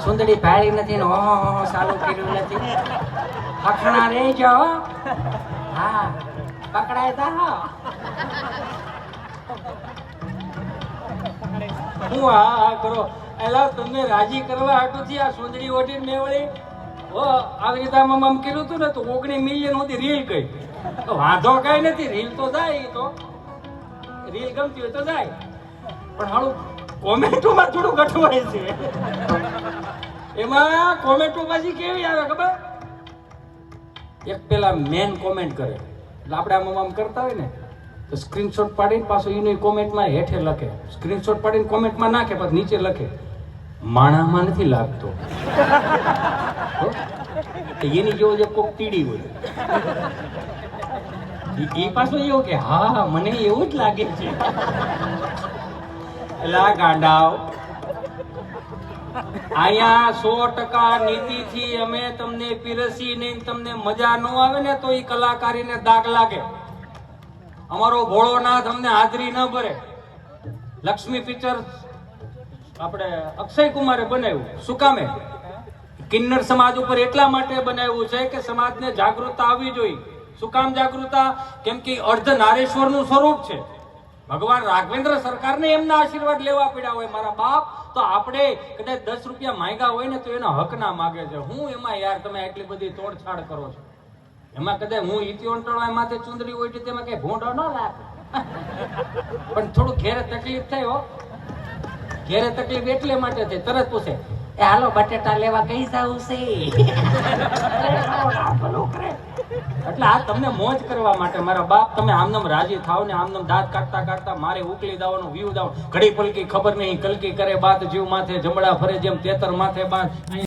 સુંદડી ભાળી નથી ને ચાલુ કર્યું નથી. હખણા રે જાઓ. હા પકડાય તા. હું હા કરો એલા તમને રાજી કરવા હાટુથી આ સુંદડી ઓઢીને મેં વળી આવી રીતે આમ કર્યું હતું ને તો 19 મિલિયન સુધી રીલ ગઈ. તો વાંધો કઈ નથી, રીલ તો જાય. તો રીલ ગમતી હોય તો જાય, પણ હાલું કોમેન્ટોમાં થોડું ગઠવાય છે. એમાં કોમેન્ટો પાછી કેવી આવે ખબર? એક પેલા મેન કોમેન્ટ કરે એટલે આપણે આમ કરતા હોય ને તો સ્ક્રીનશોટ પાડીને પાછું એની કોમેન્ટમાં હેઠે લખે. સ્ક્રીનશોટ પાડીને કોમેન્ટમાં નાખે પછી નીચે લખે માણામાં નથી લાગતો. એની જેવો જે કોક ટીડી હોય એ પાછું એવું કે હા મને એવું જ લાગે છે. એલા ગાંડાઓ, અહીંયા 100% નીતિથી અમે તમને પીરસી નહીં, તમને મજા ન આવે ને તો એ કલાકારીને દાગ લાગે. અમારો ભોળોનાથ અમને હાજરી ન ભરે. લક્ષ્મી પિક્ચર આપણે અક્ષય કુમારે બનાવ્યું. શું કામે? કિન્નર સમાજ ઉપર એટલા માટે બનાવ્યું છે કે સમાજને જાગૃતતા આવવી જોઈએ. શું કામ જાગૃતતા? કેમ કે અર્ધ નારેશ્વરનું સ્વરૂપ છે. ભગવાન રાઘવેન્દ્ર સરકારને એમના આશીર્વાદ લેવા પડ્યા હોય મારા બાપ, તો આપણે કદાચ 10 રૂપિયા માંગ્યા હોય ને તો એનો હક ના માગે છે. હું એમાં યાર તમે એટલી બધી તોડછાડ કરો છો. એમાં કદાચ હું ઇતિઓન્ટળવા માથે ચુંદડી હોય તેમાં કઈ ભોંડો ન લાગે, પણ થોડું ઘેરે તકલીફ થાય. હો ઘેરે તકલીફ એટલે માટે છે. તરત પૂછે એ હાલો બટેટા લેવા કઈ જાવું છે. એટલે આ તમને મોજ કરવા માટે મારા બાપ. તમે આમનમ રાજી થાવ ને આમનમ દાંત કાઢતા કાઢતા મારે ઉકલી દાવાનો વ્યૂ દાવ. ઘડી પલકી ખબર નહીં કલકી કરે બાત જીવ માથે જમડા ફરે જેમ તેતર માથે બાત.